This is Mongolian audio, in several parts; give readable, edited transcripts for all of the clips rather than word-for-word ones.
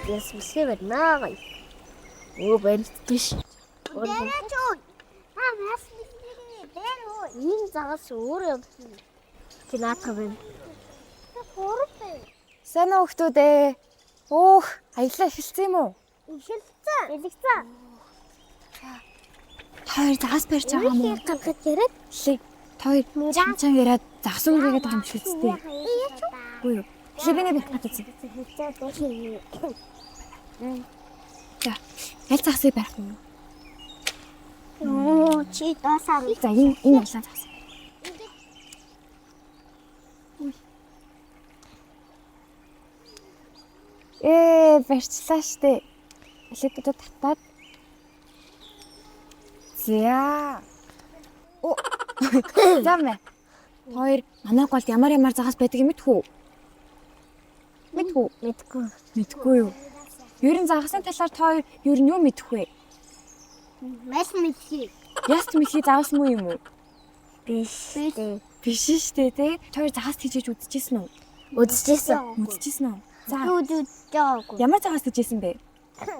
Yes, мисээ байна. Оо барьдагш. Дээрээч үү. Нас мисээ дээр үү. Энэ загас өөр явсан. Тинаатах байна. Хурд. Сайн уу хүмүүдээ. Өөх, аялаа эхэлсэн юм уу? Эхэлсэн. Элэгцэн. Хоёр загас барьж байгаа юм уу? Гаргаж яриад. Лиг. Хоёр чамчаан яриад загас үргээд байгаа юм шиг үстэй. Үгүй юу. Лигний бит гадаг зү. За, аль загасыг барих вэ? Оо, чи дасаа. За, энэ аялаа загас. Барьчлаа штэ. Алидад татаад. За. Оо. Замэ. Хоёр манай голд ямар загас байдаг юм мэдхүү? Мэдхүү? Мэдгүй. Мэдгүй юу. Ер нь загасны талаар та хоёр ер нь юу мэдэх вэ? Мас мэдхий. Яст мэдхий загас муу юм уу? Биш. Биш штэ тий. Та хоёр загас тийжээж үзчихсэн үү? Үзчихсэн. Үзчихсэн үү? За. Жаагүй. Ямар загас тийжсэн бэ?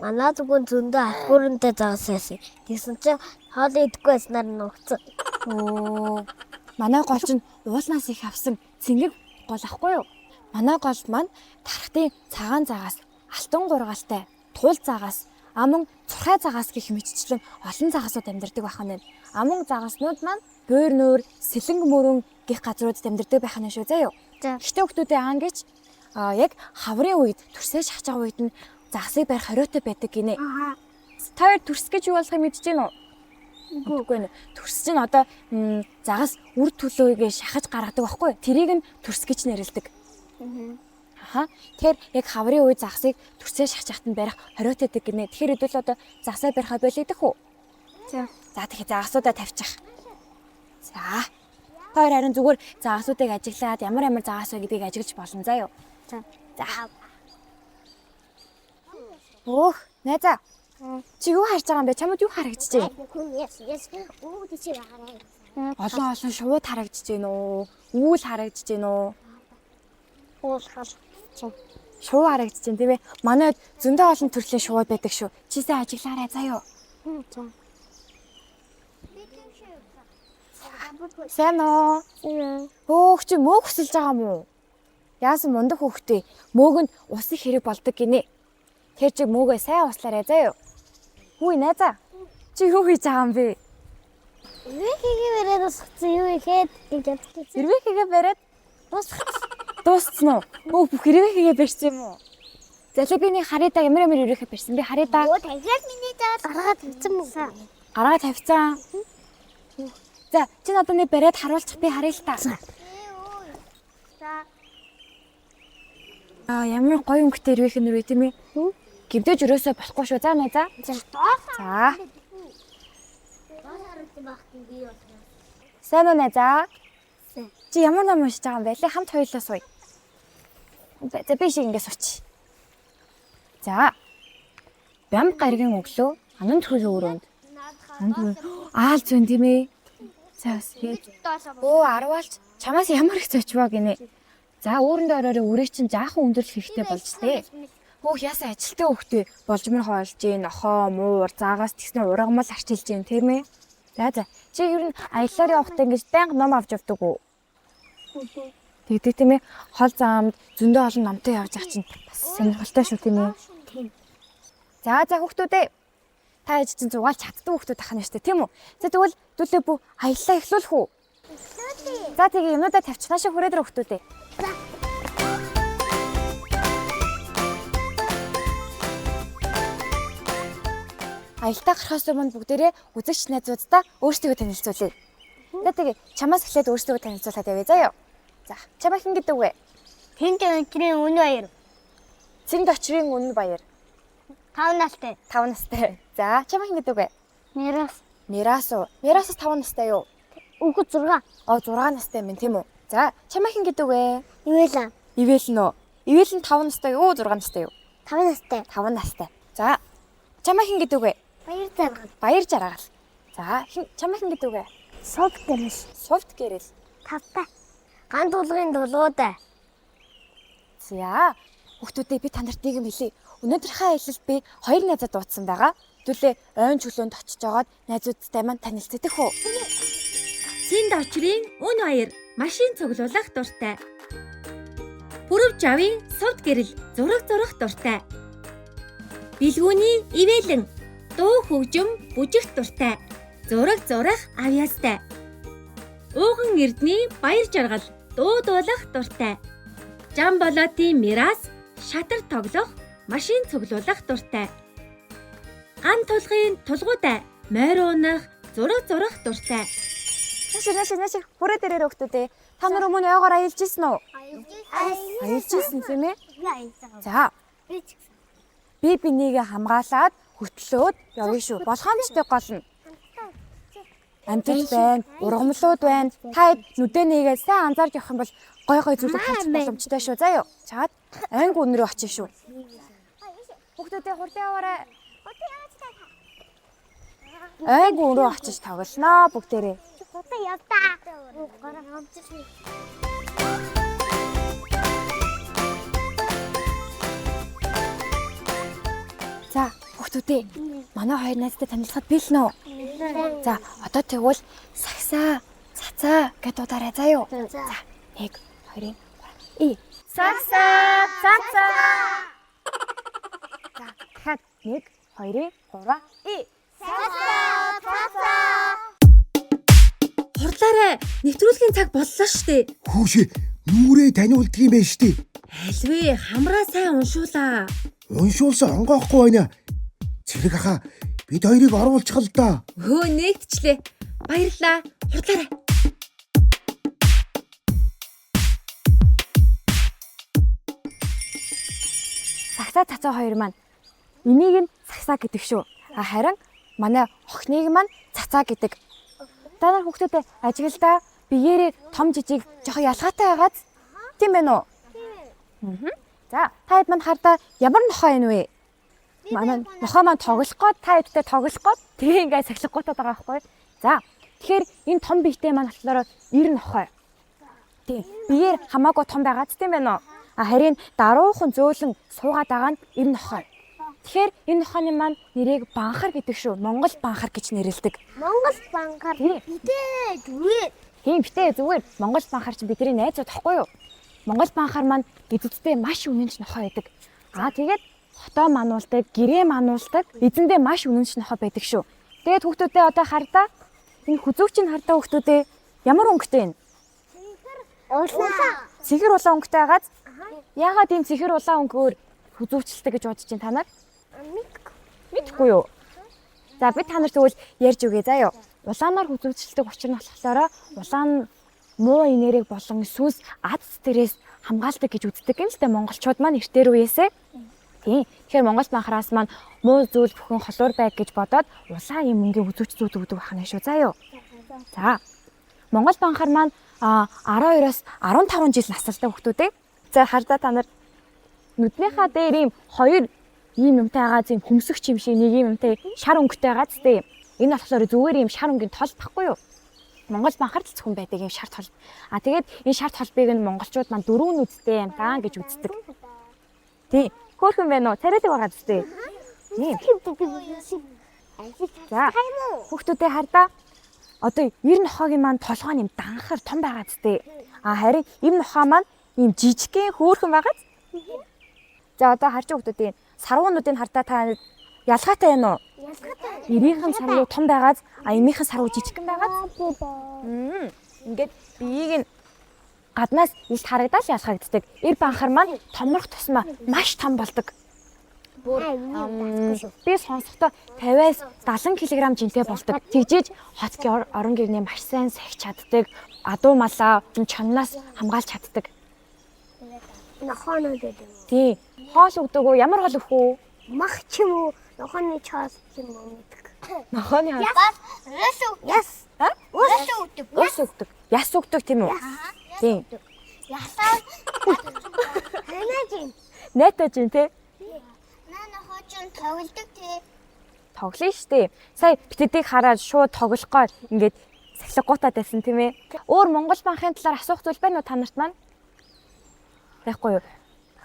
Манай зүгэн зөндөө алхуурынтай загас байсан. Тэгсэн чинь хоол идэхгүй байснаар нуугцсан. Оо. Манай гол чинь уулнаас их авсан цэнгэг гол ахгүй юу? Манай гол маань тархтын цагаан загас, алтан гургаалтай, туул загас, аман цурхай загас гэх мэтчлэн олон загасууд амьдардаг байх нь. Аман загаснууд маань буур нуур, сэлэнг мөрөн гэх газруудад амьдардаг байх нь шүү заяа. Гэхдээ хүмүүсийн ангич яг хаврын үед төрсөө шахаж байгаа үед нь загасыг барих хориотой байдаг гинэ. Та хоёр төрс гэж юу болохыг мэдэж байна уу? Үгүй нэ. Төрс чинь одоо загас үр төлөөгээ шахаж гаргадаг байхгүй юу? Тэрийг нь төрс гэж нэрлэдэг. Тэгэхээр яг хаврын үе загасыг төрсөө шахаж хахад нь барих хориотой байдаг гинэ. Тэгэхээр хэдүүл одоо загасаа барихаа болигдох уу? За тэгэхээр загасуудаа тавьчих. За. Та хоёр харин зүгээр загасуудыг ажиглаад ямар загас вэ гэдгийг ажиглаж болно заа юу? За. Өөх, найзаа. Чи юу харж байгаа юм бэ? Чамд юу харагдаж байна? Оо, тийч яараа. Олон шууд харагдаж байна уу? Үүл харагдаж байна уу? Уул хал. Шууд харагдаж байна тийм ээ. Манайд зөндөө олон төрлийн шууд байдаг шүү. Чи сайн ажиглаарай заа юу? Сайн уу? Өөх чи мөө хүсэлж байгаа юм уу? Яасан мундаг хүүхдээ мөөгөнд ус их хэрэг болдог гинэ. Тэр чиг мөөгөө сайн услаарай заа юу? Хүй найзаа. Чи юу хийж байгаа юм бэ? Ирвэхийг бариад усгацсан юу ихэд яддаг. Ирвэхийгээ бариад дууссан уу? Бүх ирвэхийгээ барьсан юм уу? За би нэг харидаа ямар ирвэхийг барьсан би харидаа. Оо, танхиад миний заад гаргаад тавьсан мөн. Гаргаад тавьсан. За чи надад нэг бариад харуулчих би харъя л та. За. Ямар гоё өнгөтэй ирвэх нэр вэ тийм ээ? Гимдэж өрөөсөө болохгүй шүү. За найзаа. За. Сайн уу найзаа? Чи ямар ном уншиж байгаа юм бэ? Хамт хоёулаа сууя. За би шиг ингэ сууч. За. Бям гаргийн өглөө анан төл өрөөнд. Аал зүүн тийм ээ. За оо 10-aalч чамаас ямар их зочвоо гинэ. За өөрөндөө орой үрээ чинь жаахан өндөрлөх хэрэгтэй болж тээ. Хөөх яасан ажилтны хөвгтөө болжмор хоолж гин нохоо муур заагаас тэгснэ урагмал арчилж гин тийм ээ. За чи ер нь аяллаар явахдаа ингэж байнга ном авч явдаг уу? Тэгдэг тийм ээ. Хол замд зөндөө олон номтой явж байгаа чинь бас сонирхолтой шүү тийм ээ. За хөвгтүүдээ та ээж чинь зугаалч чаддаг хөвгтүүд ахна штэ тийм үү? За тэгвэл дүүлээ бүү аяллаа эхлүүлэх үү? За тэгээ юмудаа тавьчихнаа шиг хүрээд хөвгтүүдээ. Аялдаа гарахаас өмнө бүгдээрээ үзэгч найзуудтай өөрсдөө танилцуулъя. За тэгээ чамаас эхлээд өөрсдөө танилцуулаад явъя заа юу. За чамаа хэн гэдэг вэ? Тэнд өчрийн үнэ баяр. Цэнд очрын үнэ баяр. 5 настай. 5 настай. За чамаа хэн гэдэг вэ? Мирас. Мирас уу? Мирасаас 5 настай юу? Үгүй 6. 6 настай юм тийм үү? За чамаа хэн гэдэг вэ? Ивэл. Ивэл нөө. Ивэл нь 5 настай юу? 6 настай юу? 5 настай. 5 настай. За чамаа хэн гэдэг вэ? Баяр заргал. Баяр жаргал. За чамаа хэн гэдэг вэ? Совт гэрэл. Софт гэрэл. Тавтай. Ган дуулгын дулууд. За Хүүхдүүдээ би та нарт нэг юм хэлье. Өнөөдрийнхөө аялалд би 2 найзад дуудсан байгаа. Хэвлээ ойн чөлөөнд очиж жагаад найзуудтай маань танилцдаг хөө. Синд очрын өн хоёр машин цуглуулах дуртай. Бүрв жавын сувд гэрэл зураг зурах дуртай. Билгүүний ивэлэн дуу хөгжим бүжигт дуртай. Зураг зурах авьяастай. Ууган эрдний баяр жаргал дуу дуулах дуртай. Жамболотын мирас шатар тоглох, машин цуглуулах дуртай. Ган тулгын тулгуудай морь уунах, зураг зурах дуртай. Нааши. Хүрээ дээрээ хүүхдүүдээ. Та нар өмнө ойгоор аялж ирсэн үү? Аялж ирсэн тийм ээ? За. Би бинийгээ хамгаалаад хөтлөөд явна шүү. Болгоомжтой гол нь. Амтд байна, ургамлууд байна. Та нүдэ нэгээ сайн анзаарч явах юм бол гой зүйлийг харах боломжтой шүү. За юу. Чаад анги өнөрөө очих шүү. Хүүхдүүдээ хурдан яваарай. Анги өнөрөө очиж тоглосноо бүгдээрээ. Хурдан явдаа. Гараа хамчих. За хүүхдүүдээ манай хоёр найзтай танилцахад бэлнэ үү? За одоо тэгвэл сагсаа, цацаа гэдээ удаарай заа юу? За 1 2 3 сагсаа, цацаа. За дахиад 1 2 3 Цацаа, цацаа. Хурлаарай. Нэвтрүүлгийн цаг боллоо штэ. Хүүшээ нүрээ таниулдаг юм байна штэ. Альвээ хамраа сайн уншуулаа. Уншуулсан онгоохгүй байна. Цэрэг ахаа бид хоёрыг оруулчих л да. Хөө нэгтчлээ. Баярлаа. Хурлаарай. Сагсаа цацаа хоёр маань энийг нь сагсаа гэдэг шүү. Харин манай охиныг маань цацаа гэдэг. Та нар хүүхдүүдээ ажиглалдаа биеэрээ том жижиг жоохон ялгаатай байгааз тийм байна уу? За та хэд мань хардаа ямар нохоо юм вэ? Манай нохоо маань тоглох гээд та хэдтэй тоглох гээд тэгээ ингээд сахилгагуутаад байгаа байхгүй. За тэгэхээр энэ том биетэй маань болохоор 90 нохоо. Тийм биеэр хамаагүй том байгааз тийм байна уу? Харин даруухан зөөлөн суугаад байгаа нь 90 нохоо. Тэгэхээр энэ нохооны маань нэрийг банхар гэдэг шүү. Монгол банхар гэж нэрлэдэг. Монгол банкар битээ зүгээр. Тийм битээ зүгээр. Монгол банхар чинь бидний найзууд тахгүй юу? Монгол банхар маань эзэдтэй маш үнэнч нохоо байдаг. Тэгээд хотоо мануулдаг, гэрээ мануулдаг, эзэндээ маш үнэнч нохоо байдаг шүү. Тэгээд хүүхдүүдээ одоо хардаа энэ хүзүүчийг хардаа хүүхдүүдээ ямар өнгөтэй юм? Улаан. Цэгэр улаан өнгөтэй байгааз яагаад ийм цэгэр улаан өнгөөр хүзүүчилдэг гэж бодож чинь та нар? Мэдгүй юу? За би та нарт тэгвэл ярьж өгье заа юу. Улаанаар хүзүүчилдэг учир нь болохоор улаан муу инээрийг болон сүнс ад стресс хамгаалдаг гэж үздэг юм л дээ монголчууд маань эртээр үеэсээ. Тийм. Тэгэхээр монгол банхараас маань муу зүйл бүхэн холуур байг гэж бодоод улаан юм ингээ хүзүүч зүүдэг бахна шүү заа юу. За. Монгол банхар маань 12-оос 15 жил настай хүүхдүүдээ. За хардаа та нар нүднийхаа дээр ийм хоёр ийм юмтай байгаа зэм хөмсөх юм шиг нэг юм юмтай шар өнгөтэй байгаа зү. Энэ болохоор зүгээр ийм шар өнгөний тол тахгүй юу? Монгол банхар л зөвхөн байдаг ийм шар тол. Тэгээд энэ шар толбыг нь монголчууд маань дөрвөн нүдтэй юм даа гэж үздэг. Тий. Хөөхөн байна уу? Царайлаг байгаа зү. Тийм. За. Хүүхдүүдээ хардаа одоо 90 нохоогийн маань толгой нь юм данхар том байгаа зү. Харин энэ нохоо маань ийм жижигхэн хөөхөн байгаа. За одоо харж хүүхдүүдийн сарвуунуудыг хардаа та ялгаатай байна уу? Ялгаатай. Ирийнхэн сарвуу том байгааз эмийнхэн сарвуу жижигхэн байгааз. Ингээд биеийг нь гаднаас илт харагдаад ялгагддаг. Эр банхар маань томрох тусмаа маш том болдог. Би сонсохдоо 50-аас 70 кг жинтэй болдог. Тэгжээж хотгийн орон гэрнээ маш сайн сахиж чаддаг. Адуу малаа чонноос хамгаалж чаддаг. Нохоонод гэдэг. Тий. Хоол өгдөг үү? Ямар хоол өгөх үү? Мах ч юм уу, нохооны чаас ч юм уу гэдэг. Нохооны Яс. Ус өгдөг. Яс өгдөг тийм үү? Тийм. Ясаа. Хэнэжин. Нэтэж юм те. Нана хоочин тоглодог тий. Тоглоно штэ. Сая битэдийг хараад шууд тоглох гол ингээд сахилгагуутаад байсан тийм ээ. Өөр Монгол банхын талаар асуух зүйл байна уу та нарт маань? Байхгүй юу?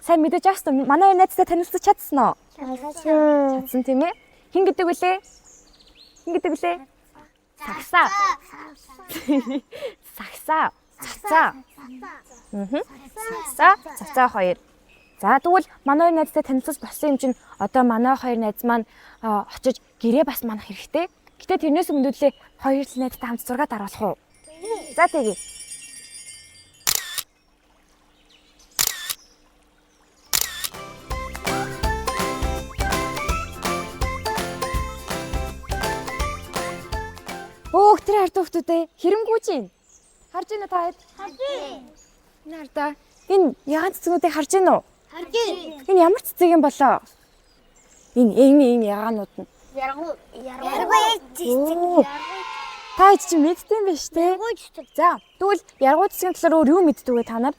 Сайн мэдэж авсан уу? Манай найзтай танилцаж чадсан уу? Чадсан тийм ээ. Хин гэдэг үлээ? Хин гэдэг үлээ? Сагсаа. Сагсаа. Цацаа. Сагсаа, цацаа хоёр. За тэгвэл манай найзтай танилцаж болсон юм чинь одоо манай хоёр найз маань очиж гэрээ бас манах хэрэгтэй. Гэтэ тэрнээс өмнөдлөө хоёр л найзтай хамт зураг даруулах уу? За тэгье. Өөх тэр ард хүүхдүүдээ хэрэнгүүж юм. Харж байна уу та хэд? Харж байна. Энэ ардаа энэ ягаан цэцгнүүдийг харж байна уу? Харж байна. Энэ ямар цэцэг юм болоо? Энэ ягаанууд нь. Яргуу Оо. Та хэд чи мэддэг юм биш үү? цэцэг. За тэгвэл яргуу цэцгийн талаар өөр юу мэддэг вэ та нар?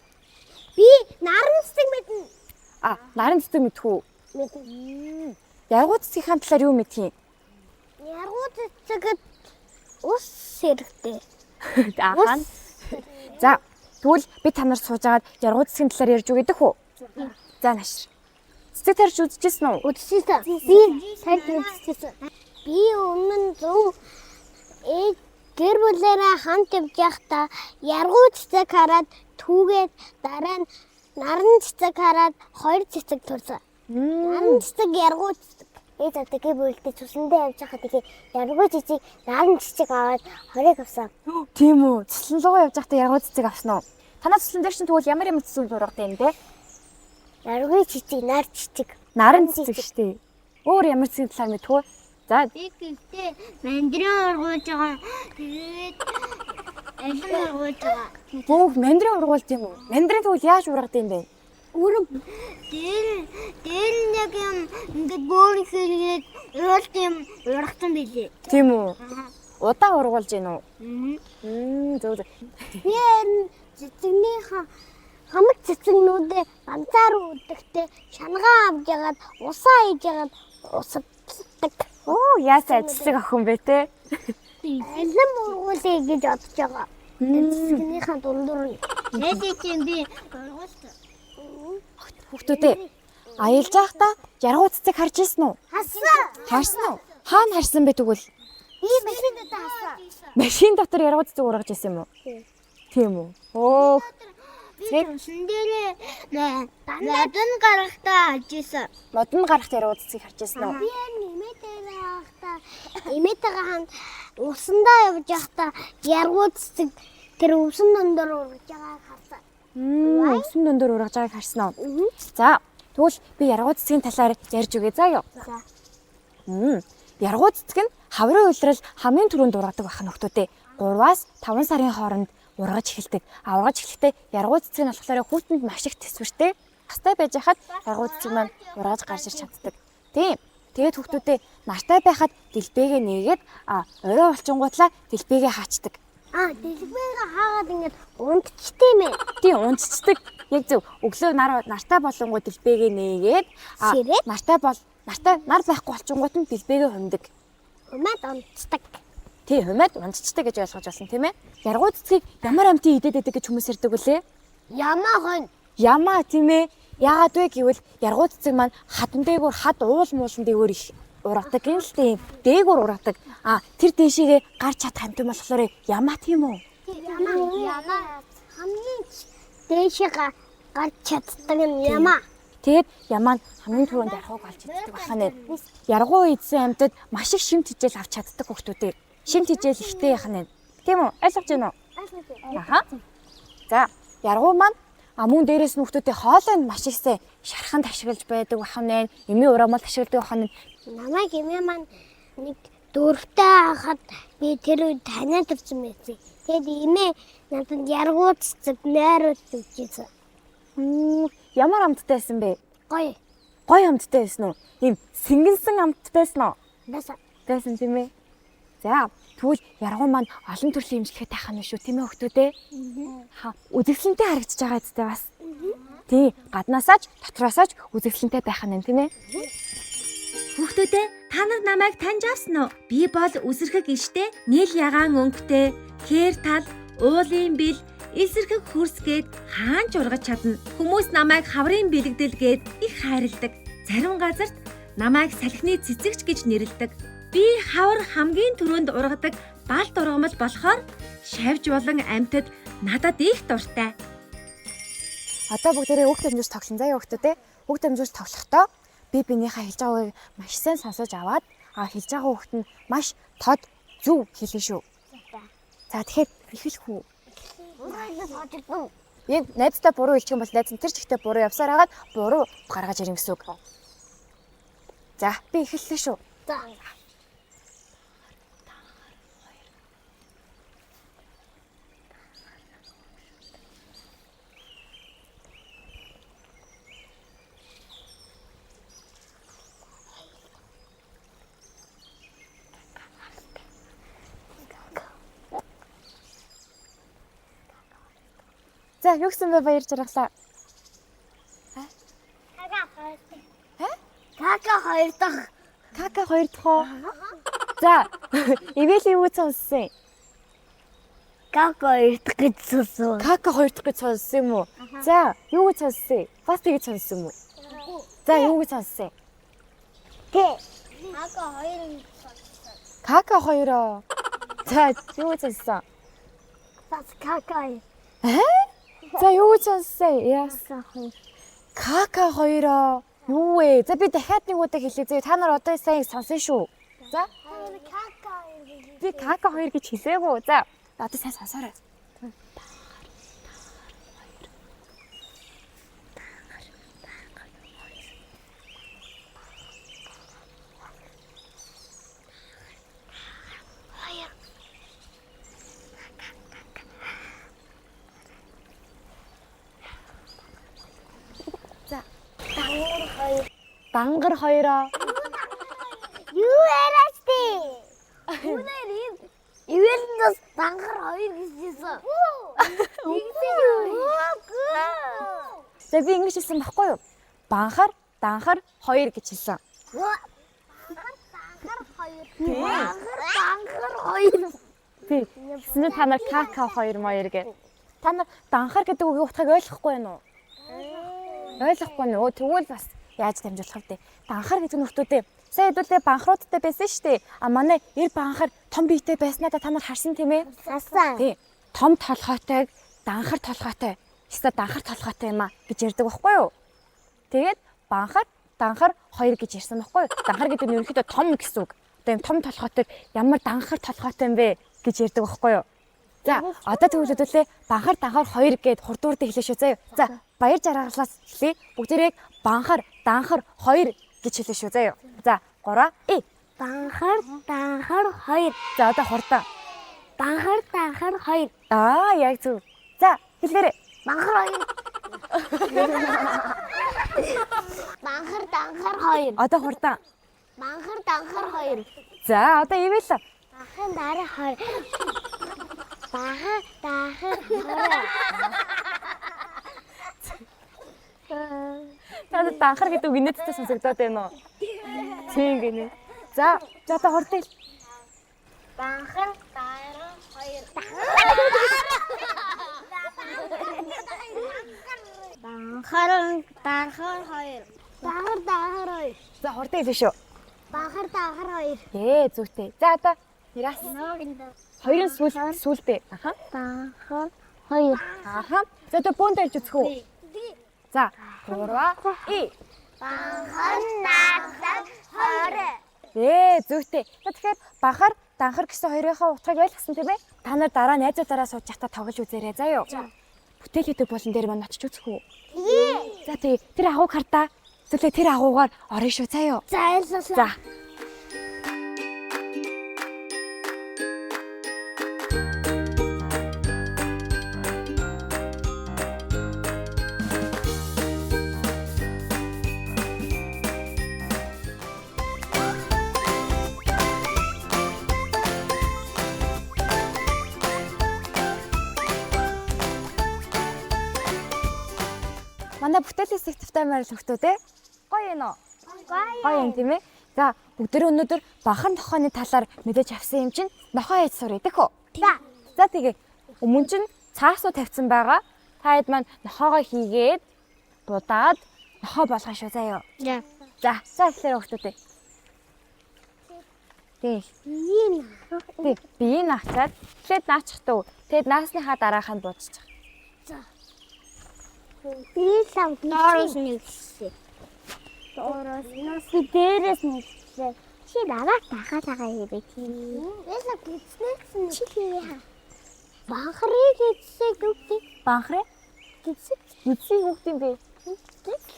Би наран цэцэг мэднэ. Наран цэцэг мэдэх үү? Мэднэ. Яргуу цэцгийн талаар юу мэдэх юм? Яргуу цэцэгэд ус хэрэгтэй. Ахаа. За тэгвэл би та нар сууж агаад яргуу цэцгийн талаар ярьж өгөх үү? За нааш. Цэцэг тарьж үзчихсэн үү? Үзчихсэн. Би тарьж үзчихсэн. Би өмнө нь гэр бүлээрээ хамт явж байхдаа яргуу цэцэг хараад түүгээд дараа нь наран цэцэг хараад хоёр цэцэг төрсөн. Наран цэцэг яргуу цэцэг. Гэр бүлдээ цусндаа явж байхад тэгээ яргуу цэцэг наран цэцэг аваад хориг авсан. Тийм үү. Цэцлэн руугаа явж байхдаа яргуу цэцэг авсан уу? Танаа цэцлэн дээр чинь тэгвэл ямар цэцэг зургатай юм бэ? Яргуу цэцэг, нар цэцэг. Наран цэцэг шүү дээ. Өөр ямар цэцгийн талаар мэдэх үү? За Би гэхдээ мандрин ургуулж байгаа. Тэгээд алин ургуулж байгаа. бөөх мандрин ургуулж юм уу? Мандрин тэгвэл яаж ургадаг юм бэ? Өөрөө дээр нэг юм ингээд бөөр хэрэглээд уралт юм ургасан билээ. Тийм үү? Удаа ургуулж гин үү? Зөв. Би цэцэгнийхээ хамаг цэцэгнүүдээ ганцаар үүдэхдээ шангаа авч ягаад усаа хийж ягаад усаддаг. Оо яасаа цэцэг охин бэ те? Алин ургуулъя гэж бодож байгаа. Цэцэгнийхээ дундуур нь. Тэгээд чинь би ургуулсан. Хүүхдүүдээ аялж байхдаа яргуу цэцэг харж ирсэн үү? Харсан уу? Хаана харсан бэ тэгвэл? Би машин дотор хасан. Машин дотор яргуу цэцэг ургаж ирсэн юм уу? Тийм үү? Оо Би усан дээрээ модон гарахтаа алж исэн. модон гарахт яргуу цэцэг харж ирсэн үү? Би нэмэтээр байхдаа эмээтэйгээ хамт усандаа явж байхдаа яргуу цэцэг тэр усан дондор ургаж байгааг харсан. Өсөн дөндөр ургаж байгааг харсан уу? За тэгвэл би яргуу цэцгийн талаар ярьж өгье заа юу? За. Яргуу цэцэг нь хаврын уйлрал хамгийн түрүүнд ургадаг байх нөхдүүдээ 3-аас 5 сарын хооронд ургаж эхэлдэг. Ургаж эхлэхдээ яргуу цэцэг нь болохоор хүүтэнд маш их төсвөртэй. Настай байж хахад яргуу цэцэг маань ургаж гарч ирч чаддаг. Тийм. Тэгээд хүүхдүүдээ нартай байхад дэлбэгээ нээгээд орой болчингуудлаа дэлбэгээ хаачдаг. Дэлбэгээ хаагаад ингээд унтчихдээ юм ээ. Тийм унтцдаг. Яг зөв. Өглөө нартай болонгууд дэлбэгээ нээгээд нар байхгүй болчингууд нь дэлбэгээ хумдаг. Humаад унтдаг. Тий, humаад унтцдаг гэж ойлгож байна тийм ээ. Яргуу цэцгийг ямар амтын идээд байдаг гэж хүмүүс ярьдаг үлээ? Ямаа хон. Ямаа тийм ээ. Яагаад вэ гэвэл яргуу цэцэг маань хатан дээгүүр хад уулмуулсан дээгүүр их ургадаг юм л тийм. Дээгүүр ургадаг. Тэр дэшигээ гарч чадах амтан болохоор ямаа тийм үү? Ямаа хамгийн дээшээ гарч чаддаг нь ямаа. Тэгээд ямаа нь хамгийн түрүүнд яргууг олж иддэг бахана. Яргуу идсэн амьтад маш их шимт хижээл авч чаддаг хүүхдүүдээ. Шимт хижээл ихтэй яхана. Тийм үү? Ойлгож байна уу? Аха. За, яргуу маань мөн дээрээс нь хүүхдүүдээ хоолойнд маш их сайн шарханд ашиглаж байдаг бахана. Эмийн урамал ашигладаг бахана. Намайг эмээ маань нэг дөрөвтэй хахад би тэр үед таниад ирсэн байсан. Тэгээд эмээ надад яргуу цэцэг найруулж өгчээсэн. Ямар амттай байсан бэ? Гоё. Гоё амттай байсан уу? Ийм сэнгэнсэн амт байсан уу? Байсан тийм ээ. За, тэгвэл яргуу маань олон төрлийн имжлэхэд тайхан нь шүү, тийм ээ хүүхдүүдээ? Үзэсгэлэнтэй харагдаж байгаа зүтэй бас. Тий, гаднаасаач, дотроосаач үзэсгэлэнтэй байх нь тийм ээ? Хүүхдүүдээ та нар намайг таньж авсан уу? Би бол үсэрхэг иштэй, нийл ягаан өнгөтэй, хээр тал, уулын бил, эсэрхэг хөрсгээд хаан ч ургаж чадна. Хүмүүс намайг хаврын бэлэгдэл гээд их хайрладаг. Зарим газарт намайг салхины цэцэгч гэж нэрлэдэг. Би хавар хамгийн түрүүнд ургадаг балт ургамал болохоор шавж болон амьтад надад их дуртай. Одоо бүгдээрээ үг дамжуулж тоглосон заяа хүүхдүүдээ. Үг дамжуулж тоглохдоо би биенийхээ хэлж байгаа үгийг маш сайн сонсож аваад хэлж байгаа хүүхд нь маш тод зөв хэлнэ шүү. За тэгэхээр эхлэх үү. Яг найздаа буруу хэлчих юм бол найз нь тэр чигтээ буруу явсаар хагаад буруу гаргаж ирэн гэсэн үг. За би эхэллээ шүү. За. За юу гэсэн бэ баяр жаргалаа. Кака хоёр дахь. Кака хоёр дахь уу? За ивэл юу сонссон? Кака хоёр дахь гэж сонссон. Кака хоёр дахь гэж сонссон юм уу? За юу гэж сонссон? Фаст гэж сонссон юм уу? За юу гэж сонссон? Кака хоёр. Кака хоёроо. За юу гэж сонссон? Бас кака. За юу гэж сонссон? Яасан хоёр. Кака хоёроо. Юу вэ? За би дахиад нэг удаа хэлье. Та нар одоо сайн сонсон шүү. За. Би кака хоёр гэж хэлээгүй. За одоо сайн сонсоорой. Дангар хоёроо. Юу яриач тий? Үнээр ивэлнээс дангар хоёр гэж хэлсэн. За би ингэж хэлсэн баггүй юу? Банхар, данхар хоёр гэж хэлсэн. Дангар хоёр. Тий. Тэгснээр та нар кака хоёр моёр гэ. Та нар данхар гэдэг үгийг утгыг ойлгохгүй байна уу? Ойлгохгүй нөө тэгвэл бас яаж дамжуулах вэ? Банхар гэдэг нөхдүүдээ сая хэдүүлээ банхруудтай байсан шүү дээ. Манай эр банхар том биетэй байснаа та нар харсан тийм ээ? Сасан. Тий. Том толгойтой, данхар толгойтой. Эсвэл данхар толгойтой юм а гэж ярьдаг байхгүй юу? Тэгээд банхар, данхар хоёр гэж ярьсан байхгүй юу? Данхар гэдэг нь ерөнхийдөө том гэсэн үг. Одоо юм том толгойтой ямар данхар толгойтой юм бэ гэж ярьдаг байхгүй юу? За, одоо тэгвэл хэдүүлээ банхар, данхар хоёр гэд хурдуурдаа хэлээ шүү заяа. За, баяр жаргалаас хэлээ. Бүгдээрээ банхар, данхар хоёр гэж хэлээ шүү заяа. За, 3 Банхар, данхар хоёр. За, одоо хурдаа. Банхар, данхар хоёр. Яг зөв. За, хэлээрэй. Банхар хоёр. Банхар, данхар хоёр. Одоо хурдаа. Банхар, данхар хоёр. За, одоо ивэл. Банхар, данхар хоёр. Банхар, данхар хоёр. Та данхар гэдэг үг инээдтэй сонсогдоод байна уу? Тийм гинэ. За, одоо хурдаа хэл. Банхар, данхар хоёр. Банхар, данхар хоёр. Банхар, данхар хоёр. За, хурдаа хэлээ шүү. Банхар, данхар хоёр. Зүйтэй. За, одоо яас. Хоёрын сүүлдээ. Банхар хоёр. За, одоо бүүн дээрж үзэх үү? За, 3 Банхар, данхар хоёр. зүйтэй. Тэгэхээр банхар, данхар гэсэн хоёрынхаа утгыг ойлгосон тийм ээ? Та нар дараа найзуудаараа сууж явахдаа тоглож үзээрэй заа юу. Бүтээл хийдэг болон дээр маань очиж үзэх үү? За, тий. Тэр агууг хартаа. Зөвлөө тэр агуугаар орё шүү заа юу. За, ойлголоо. За. Манай бүтээлийн сэтгтэй маяг хөлтүүд ээ. Гоё юм уу? Гоё юм тийм ээ. За, бүгдээ өнөөдөр банхар нохооны талаар мэдээж авсан юм чинь нохоо хийж сурах гэх үү? За. За тэгээ өмнө чинь цааснуу тавьсан байгаа. Та хэд маань нохоогоо хийгээд будаад нохоо болгоо шүү заяа. За тэгэхээр хүүхдүүдээ. Биеийг наагчаад эхлээд наачихтав. Тэгэд наасныхаа дараах нь будчих. Би сам доороос нэгсэн. Дээрээс нэгсэн. Чи дараа тахаалаа хийбэ тийм. Ясаа гиснэсэн чи хийе. Банхрыг эцсэг үгтэй. Банхрыг? Гисэг. Үгүй хүүхд юм бэ?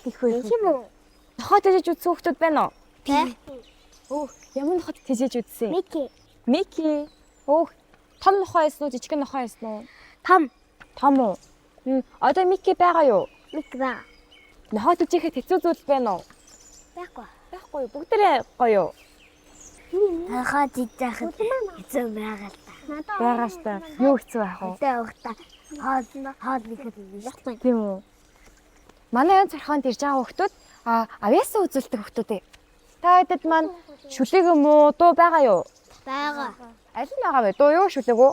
Их үү. Тийм үү? Нохоо тэжээж үзсэн хүүхдүүд байна уу? Тэ. Өөх, ямар нохоо тэжээж үзсэн? Мики. Өөх, том нохоо байсан уу, жижиг нохоо байсан уу? Том уу? Одоо Мики байгаа юу? Мики байгаа. Нохоо тэжээхэд хэцүү зүйл байна уу? Байхгүй юу? Бүгдээрээ гоё юу? Хахаа жижигхэн хэцүү байгаа л та. Байгаа ш та. Юу хэцүү байх вэ? Тэ хаад нэхэд юм. Тийм үү? Манай янз орхонд ирж байгаа хүүхдүүд авьяасаа үзүүлдэг хүүхдүүд ээ. Та хэдэд маань шүлэг юм уу, дуу байгаа юу? Байгаа. Аль нь байгаа вэ? Дуу юу, шүлэг үү?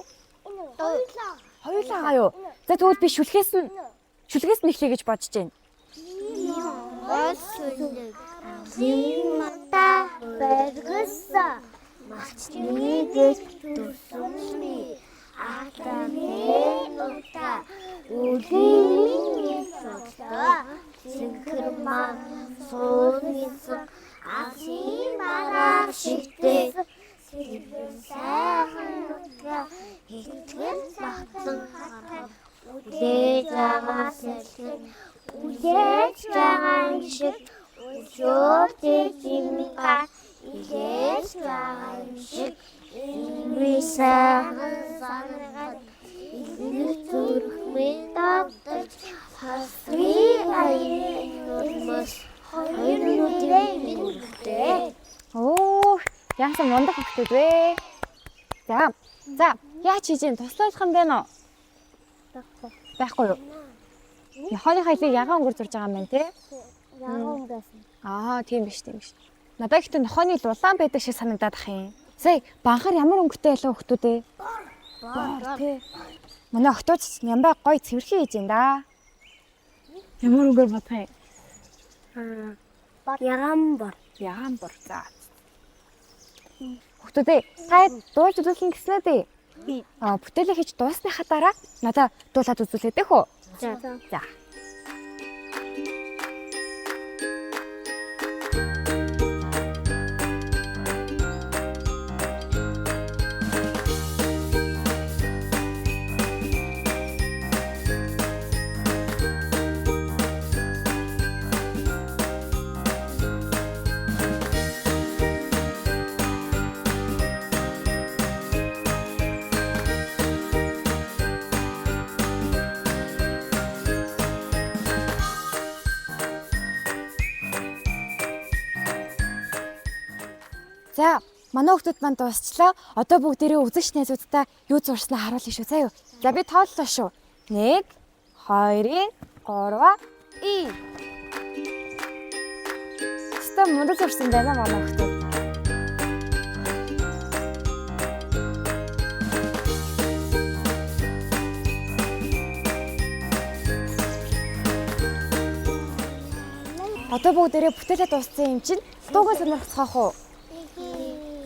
Хоёулаа. Хоёулаа юу? За тэгвэл би шүлгээс нь эхлэе гэж бодож байна. Зимата бэргэсэ мачнийгээс тусумни атамэнута үлимийн сотта синхэрман соннисан асимара шигтэй сайханутга итгэл багтан хараа үлээж байгаа сэлхэн үлээж байгаа шиг Жорте химика илээс байгаа шиг инвисэн санагад илэрх зүрхмэн татаж хасри аяйнурмас хоёрнуудын минутээ. Оо, яасан мундаг хүүхдүүд вэ? За, яаж хийж ин туслах юм бэ нөө? Байхгүй юу? Нохооны хайлыг ягаан өнгөр зурж байгаа юм байна те? Яаган байсан. Тийм биш. Надад ихтэй нохооны улаан байдаг шиг санагдаад ах юм. Сая банхар ямар өнгөтэй байлаа хүүхдүүд ээ? Бор тий. Манай охтууч нямбай гой цэвэрхэн хийж юм да. Ямар өнгөөр бодох юм? Яган бор. За. Хүүхдүүд ээ, та дуулж үзүүлэн гэснээ дээ. Бүтээлээ хийж дуусныхаа дараа надад дуулаад үзүүлээд дээ хөө. За. За, манай хүүхдүүд маань дуусчлаа. Одоо бүгдээрээ үзэгч найзуудтай юу зурснаа харуулъя шүү заа юу. За би тооллоо шүү. 1 2 3 и. Стам мундаг зурсан байна манай хүүхдүүд. Одоо бүгдээрээ бүтээлээ дууссан юм чинь дуугаа сонирхцгаах уу?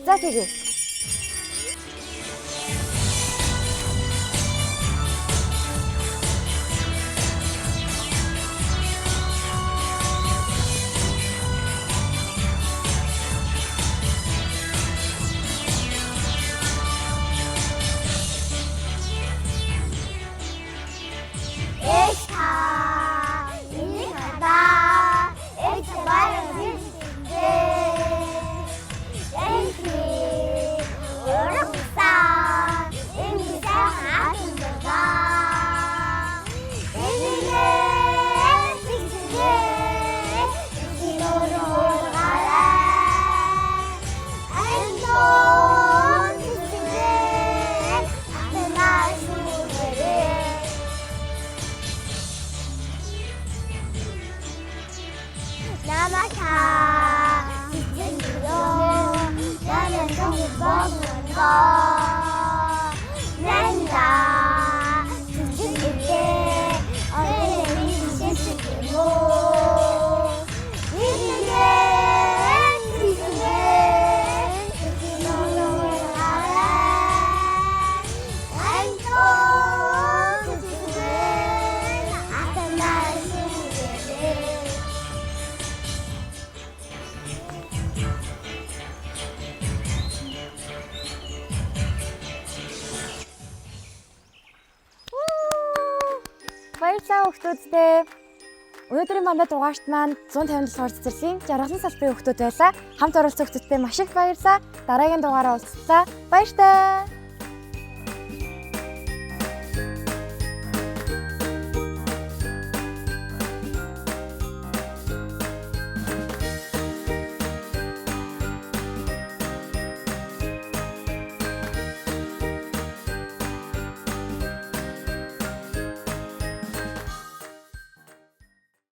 За тэгээ. Nanda, хүүхдүүдтэй. Өнөөдрийн мандат дугаарт маань 157 дугаар цэцэрлэгийн жаргалан салбарын хүүхдүүд байлаа. Хамт оролцсон хүүхдүүдтэй маш их баярлалаа. Дараагийн дугаараа уулзлаа. Баяр таа.